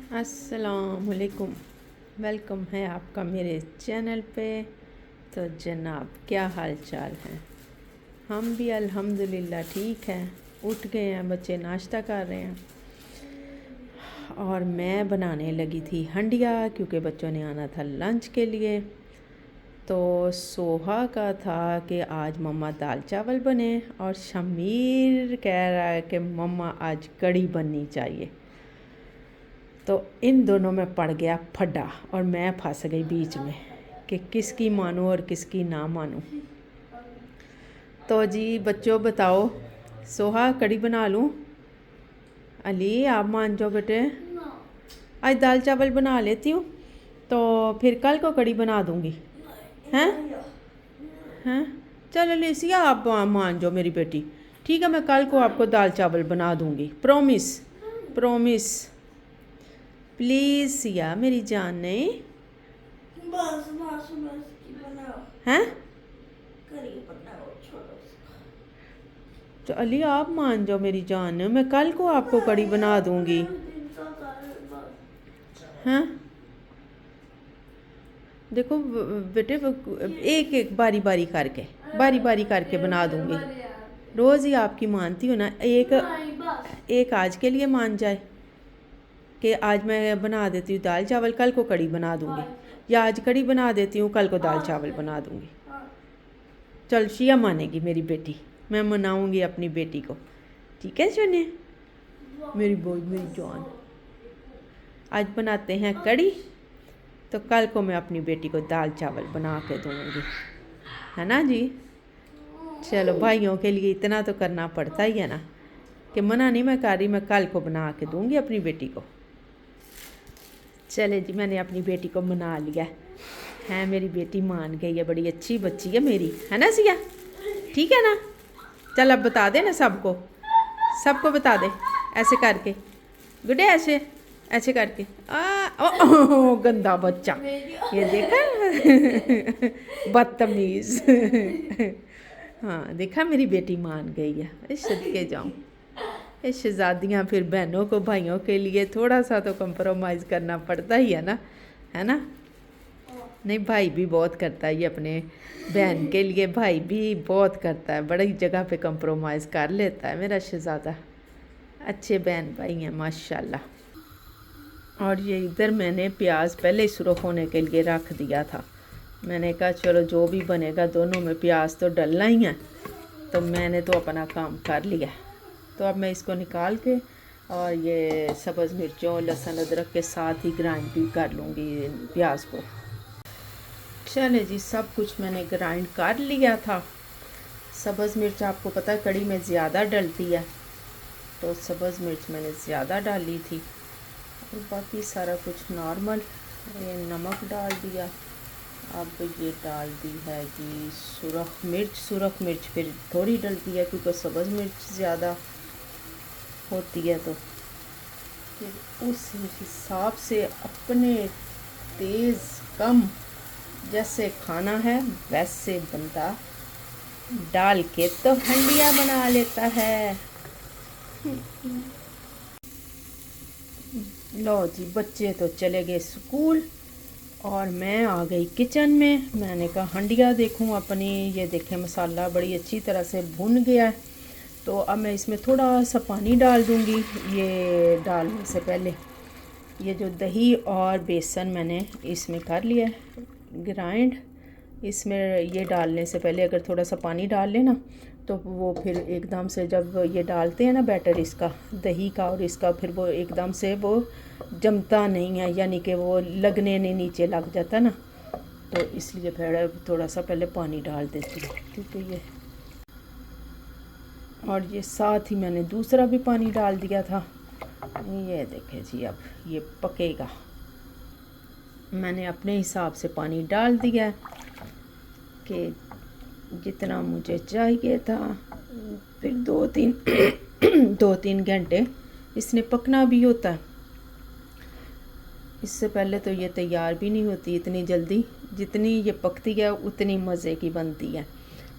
अस्सलामुअलैकुम। वेलकम है आपका मेरे चैनल पे। तो जनाब क्या हाल चाल है? हम भी अल्हम्दुलिल्लाह ठीक हैं। उठ गए हैं, बच्चे नाश्ता कर रहे हैं और मैं बनाने लगी थी हंडिया क्योंकि बच्चों ने आना था लंच के लिए। तो सोहा का था कि आज मम्मा दाल चावल बने और शमीर कह रहा है कि मम्मा आज कड़ी बननी चाहिए। तो इन दोनों में पड़ गया फड्डा और मैं फंस गई बीच में कि किसकी मानूं और किसकी ना मानूं। तो जी बच्चों बताओ, सोहा कड़ी बना लूं? अली आप मान जाओ बेटे। आज दाल चावल बना लेती हूँ तो फिर कल को कड़ी बना दूँगी। हैं हैं चल अलीसिया आप मान जाओ मेरी बेटी। ठीक है, मैं कल को आपको दाल चावल बना दूँगी। Promise promise. प्लीज़ सिया मेरी जान। नहीं बस बस बस की बनाओ, हैं करी बनाओ, छोड़ो उसको। तो अली आप मान जाओ मेरी जान, मैं कल को आपको कड़ी बना दूँगी। दिन तो बस। हैं देखो बेटे, एक एक बारी बारी करके बना दूँगी। रोज़ ही आपकी मानती हूँ ना। एक नहीं बस। एक आज के लिए मान जाए कि आज मैं बना देती हूँ दाल चावल, कल को कड़ी बना दूँगी, या आज कड़ी बना देती हूँ कल को दाल चावल बना दूँगी। चल शिया मानेगी मेरी बेटी, मैं मनाऊँगी अपनी बेटी को। ठीक है सुनिए मेरी बोझ मेरी जान। आज बनाते हैं कड़ी तो कल को मैं अपनी बेटी को दाल चावल बना के दूँगी, है ना जी। चलो भाइयों के लिए इतना तो करना पड़ता ही है ना, कि मना नहीं मैं कर रही, मैं कल को बना के दूँगी अपनी बेटी को। चले जी, मैंने अपनी बेटी को मना लिया है। मेरी बेटी मान गई है, बड़ी अच्छी बच्ची है मेरी, है ना सिया? ठीक है ना? चल अब बता दे ना सबको बता दे ऐसे करके। गुडे ऐसे ऐसे करके गंदा बच्चा, ये देखा बदतमीज। हाँ देखा मेरी बेटी मान गई है। सदके जाऊँ, ये शहजादियाँ फिर बहनों को भाइयों के लिए थोड़ा सा तो कंप्रोमाइज़ करना पड़ता ही है ना। नहीं भाई भी बहुत करता है ये अपने बहन के लिए, भाई भी बहुत करता है, बड़ी जगह पे कंप्रोमाइज़ कर लेता है मेरा शहजादा। अच्छे बहन भाई हैं माशाल्लाह। और ये इधर मैंने प्याज पहले ही सुरख होने के लिए रख दिया था। मैंने कहा चलो जो भी बनेगा दोनों में प्याज तो डलना ही है, तो मैंने तो अपना काम कर लिया। तो अब मैं इसको निकाल के और ये सब्ज़ मिर्चों लहसुन अदरक के साथ ही ग्राइंड भी कर लूँगी प्याज को। चले जी, सब कुछ मैंने ग्राइंड कर लिया था। सब्ज़ मिर्च आपको पता है कड़ी में ज़्यादा डलती है, तो सब्ज़ मिर्च मैंने ज़्यादा डाली थी और बाकी सारा कुछ नॉर्मल। ये नमक डाल दिया। अब ये डाल दी है जी सुरख मिर्च फिर थोड़ी डलती है क्योंकि सब्ज़ मिर्च ज़्यादा होती है, तो फिर उस हिसाब से अपने तेज़ कम जैसे खाना है वैसे बंदा डाल के तो हंडिया बना लेता है। लो जी, बच्चे तो चले गए स्कूल और मैं आ गई किचन में। मैंने कहा हंडिया देखूं अपनी। ये देखें मसाला बड़ी अच्छी तरह से भुन गया है, तो अब मैं इसमें थोड़ा सा पानी डाल दूंगी। ये डालने से पहले ये जो दही और बेसन मैंने इसमें कर लिया ग्राइंड, इसमें ये डालने से पहले अगर थोड़ा सा पानी डाल लेना तो वो फिर एकदम से जब ये डालते हैं ना बैटर इसका दही का और इसका, फिर वो एकदम से वो जमता नहीं है, यानी कि वो लगने नहीं नीचे लग जाता ना, तो इसलिए फिर थोड़ा सा पहले पानी डाल देती हूँ क्योंकि ये। और ये साथ ही मैंने दूसरा भी पानी डाल दिया था। ये देखें जी, अब ये पकेगा। मैंने अपने हिसाब से पानी डाल दिया कि जितना मुझे चाहिए था। फिर 2-3 घंटे इसने पकना भी होता है। इससे पहले तो ये तैयार भी नहीं होती इतनी जल्दी, जितनी ये पकती है उतनी मज़े की बनती है।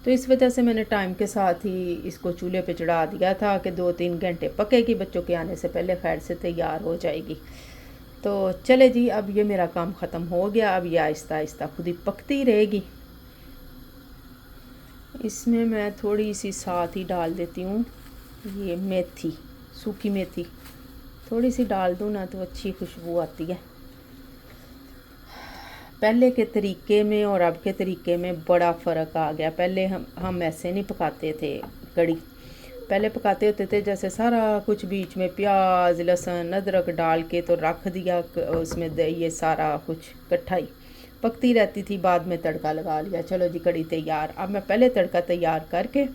तो इस वजह से मैंने टाइम के साथ ही इसको चूल्हे पे चढ़ा दिया था कि 2-3 घंटे पकेगी, बच्चों के आने से पहले खैर से तैयार हो जाएगी। तो चले जी, अब ये मेरा काम ख़त्म हो गया। अब ये आहिस्ता आहिस्ता खुद ही पकती रहेगी। इसमें मैं थोड़ी सी साथ ही डाल देती हूँ ये मेथी, सूखी मेथी थोड़ी सी डाल दूँ ना तो अच्छी खुशबू आती है। पहले के तरीके में और अब के तरीके में बड़ा फ़र्क आ गया। पहले हम ऐसे नहीं पकाते थे कड़ी। पहले पकाते होते थे जैसे सारा कुछ बीच में प्याज लहसुन अदरक डाल के तो रख दिया, उसमें ये सारा कुछ इकट्ठा ही पकती रहती थी। बाद में तड़का लगा लिया, चलो जी कड़ी तैयार। अब मैं पहले तड़का तैयार करके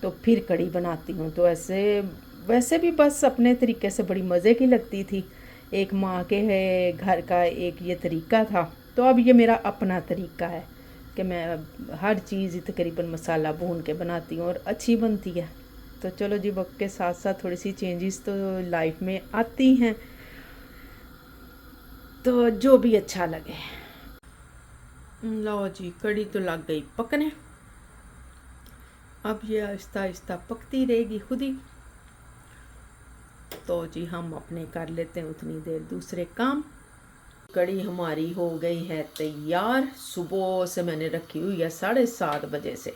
तो फिर कड़ी बनाती हूँ। तो ऐसे वैसे भी बस अपने तरीके से बड़ी मज़े की लगती थी। एक माँ के है घर का एक ये तरीका था, तो अब ये मेरा अपना तरीका है कि मैं हर चीज़ तकरीबन मसाला भून के बनाती हूँ और अच्छी बनती है। तो चलो जी, वक्त के साथ साथ थोड़ी सी चेंजेस तो लाइफ में आती हैं, तो जो भी अच्छा लगे। लो जी, कड़ी तो लग गई पकने। अब ये आहिस्ता आहिस्ता पकती रहेगी खुद ही। तो जी हम अपने कर लेते हैं उतनी देर दूसरे काम। कड़ी हमारी हो गई है तैयार। सुबह से मैंने रखी हुई है 7:30 बजे से,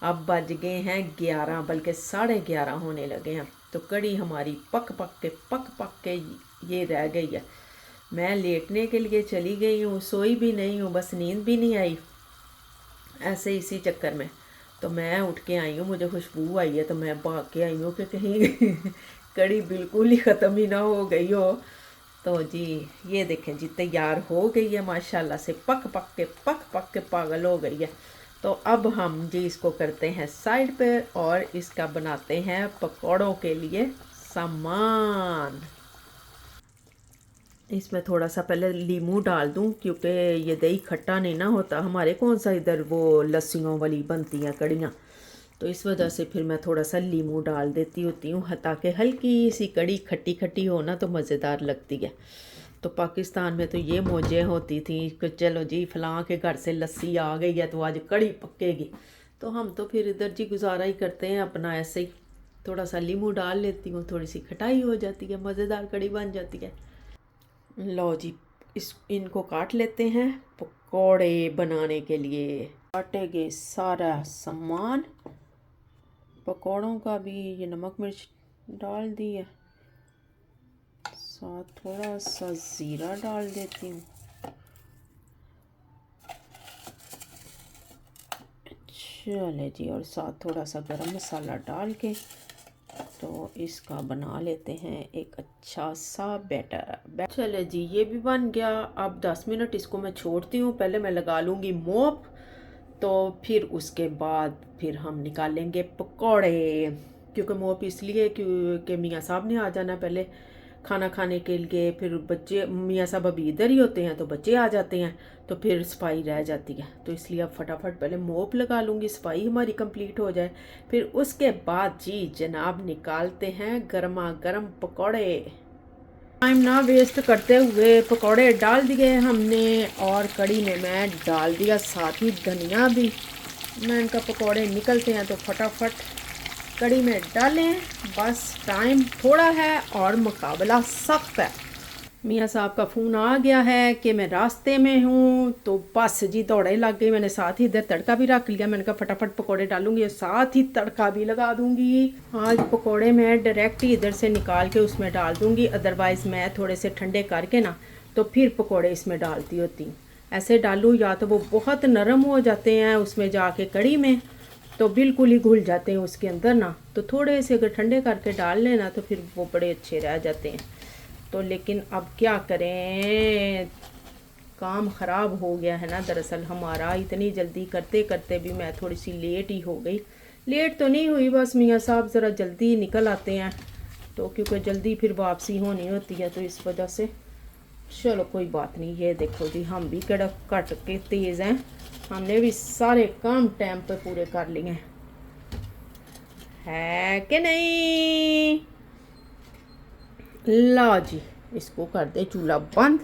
अब बज गए हैं 11, बल्कि 11:30 होने लगे हैं। तो कड़ी हमारी पक पक के ये रह गई है। मैं लेटने के लिए चली गई हूँ, सोई भी नहीं हूँ, बस नींद भी नहीं आई ऐसे इसी चक्कर में। तो मैं उठ के आई हूँ, मुझे खुशबू आई है तो मैं भाग के आई हूँ कि कहीं कड़ी बिल्कुल ही ख़त्म ही ना हो गई हो। तो जी ये देखें जी, तैयार हो गई है माशाल्लाह से, पक पक के पागल हो गई है। तो अब हम जी इसको करते हैं साइड पे और इसका बनाते हैं पकौड़ों के लिए सामान। इसमें थोड़ा सा पहले लीमू डाल दूं, क्योंकि ये दही खट्टा नहीं ना होता हमारे, कौन सा इधर वो लस्सियों वाली बनती हैं कड़ियाँ, तो इस वजह से फिर मैं थोड़ा सा लीमू डाल देती होती हूँ ताकि हल्की सी कड़ी खट्टी खट्टी हो ना तो मज़ेदार लगती है। तो पाकिस्तान में तो ये मौजें होती थी कि चलो जी फलां के घर से लस्सी आ गई है तो आज कड़ी पकेगी। तो हम तो फिर इधर जी गुजारा ही करते हैं अपना ऐसे ही, थोड़ा सा लीमू डाल लेती हूँ, थोड़ी सी खटाई हो जाती है, मज़ेदार कड़ी बन जाती है। लो जी, इनको काट लेते हैं पकौड़े बनाने के लिए। काटेंगे सारा सामान, पकौड़ों का भी ये नमक मिर्च डाल दिए, साथ थोड़ा सा ज़ीरा डाल देती हूँ। चले जी, और साथ थोड़ा सा गरम मसाला डाल के तो इसका बना लेते हैं एक अच्छा सा बैटर। चले जी, ये भी बन गया। अब 10 मिनट इसको मैं छोड़ती हूँ। पहले मैं लगा लूँगी मोप, तो फिर उसके बाद फिर हम निकालेंगे पकौड़े। क्योंकि मोप इसलिए क्योंकि मियाँ साहब ने आ जाना पहले खाना खाने के लिए, फिर बच्चे मियाँ साहब अभी इधर ही होते हैं तो बच्चे आ जाते हैं तो फिर सफाई रह जाती है। तो इसलिए अब फटाफट पहले मोप लगा लूँगी, सफाई हमारी कंप्लीट हो जाए। फिर उसके बाद जी जनाब निकालते हैं गर्मा गर्म पकौड़े। टाइम ना वेस्ट करते हुए पकौड़े डाल दिए हमने और कड़ी में मैं डाल दिया साथ ही धनिया भी। मैं इनका पकौड़े निकलते हैं तो फटाफट कड़ी में डालें, बस टाइम थोड़ा है और मुकाबला सख्त है। मियाँ साहब का फ़ोन आ गया है कि मैं रास्ते में हूँ, तो बस जी दौड़े लग गई। मैंने साथ ही इधर तड़का भी रख लिया। मैंने कहा फटाफट पकोड़े डालूंगी और साथ ही तड़का भी लगा दूंगी। आज पकोड़े मैं डायरेक्ट ही इधर से निकाल के उसमें डाल दूंगी, अदरवाइज़ मैं थोड़े से ठंडे करके ना तो फिर पकोड़े इसमें डालती होती हूँ। ऐसे डालूँ या तो वो बहुत नरम हो जाते हैं उसमें जाके कड़ी में, तो बिल्कुल ही घुल जाते हैं उसके अंदर ना। तो थोड़े से अगर ठंडे करके डाल लेना तो फिर वो बड़े अच्छे रह जाते हैं। तो लेकिन अब क्या करें, काम ख़राब हो गया है ना दरअसल हमारा। इतनी जल्दी करते करते भी मैं थोड़ी सी लेट ही हो गई। लेट तो नहीं हुई, बस मियाँ साहब ज़रा जल्दी निकल आते हैं तो क्योंकि जल्दी फिर वापसी होनी होती है, तो इस वजह से चलो कोई बात नहीं। ये देखो जी, हम भी कड़क कट के तेज़ हैं, हमने भी सारे काम टाइम पे पूरे कर लिए है कि नहीं। लो जी, इसको कर दे चूल्हा बंद।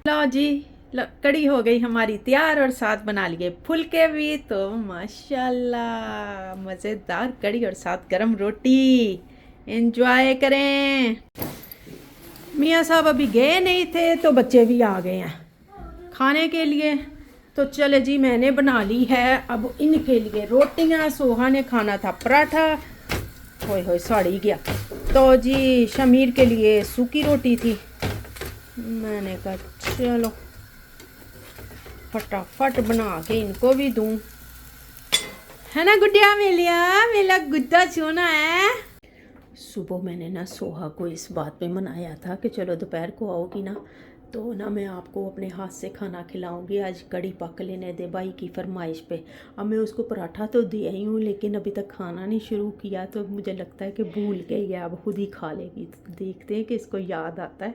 लो जी, कड़ी हो गई हमारी तैयार और साथ बना लिए फुलके भी। तो माशाल्लाह मज़ेदार कड़ी और साथ गरम रोटी, एंजॉय करें। मियाँ साहब अभी गए नहीं थे तो बच्चे भी आ गए हैं खाने के लिए। तो चले जी, मैंने बना ली है अब इनके लिए रोटियां। सोहा ने खाना था पराठा, होए होए सड़ ही गया। तो जी शमीर के लिए सूखी रोटी थी। मैंने कहा चलो फटाफट बना के इनको भी दूं, है ना गुड्डिया मेलिया, मेरा गुड्डा सोना है। सुबह मैंने ना सोहा को इस बात पे मनाया था कि चलो दोपहर को आओगी ना तो ना मैं आपको अपने हाथ से खाना खिलाऊंगी। आज कड़ी पक लेने दे भाई की फरमाइश पे। अब मैं उसको पराठा तो दिया ही हूँ लेकिन अभी तक खाना नहीं शुरू किया, तो मुझे लगता है कि भूल गई है, अब खुद ही खा लेगी। तो देखते हैं कि इसको याद आता है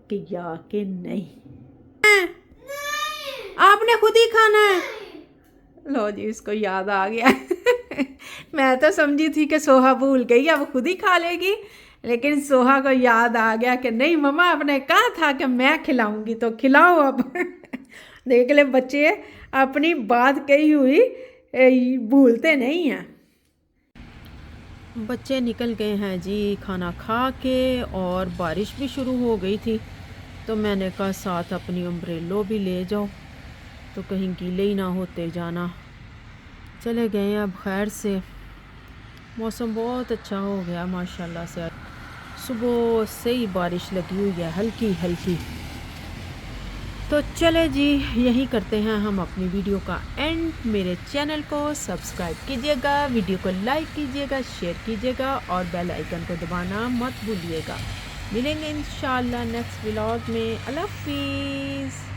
कि या कि नहीं। आपने खुद ही खाना है। लो जी, इसको याद आ गया। मैं तो समझी थी कि सोहा भूल गई, अब खुद ही खा लेगी, लेकिन सोहा को याद आ गया कि नहीं मम्मा आपने कहा था कि मैं खिलाऊंगी तो खिलाओ अब। देख ले बच्चे अपनी बात कही हुई भूलते नहीं हैं। बच्चे निकल गए हैं जी खाना खा के, और बारिश भी शुरू हो गई थी तो मैंने कहा साथ अपनी अम्ब्रेलो भी ले जाओ तो कहीं गीले ही ना होते जाना। चले गए अब खैर से। मौसम बहुत अच्छा हो गया माशाल्लाह से। सुबह से ही बारिश लगी हुई है हल्की हल्की। तो चले जी, यही करते हैं हम अपनी वीडियो का एंड। मेरे चैनल को सब्सक्राइब कीजिएगा, वीडियो को लाइक कीजिएगा, शेयर कीजिएगा और बेल आइकन को दबाना मत भूलिएगा। मिलेंगे इंशाल्लाह नेक्स्ट व्लॉग में। अल्लाह हाफिज़।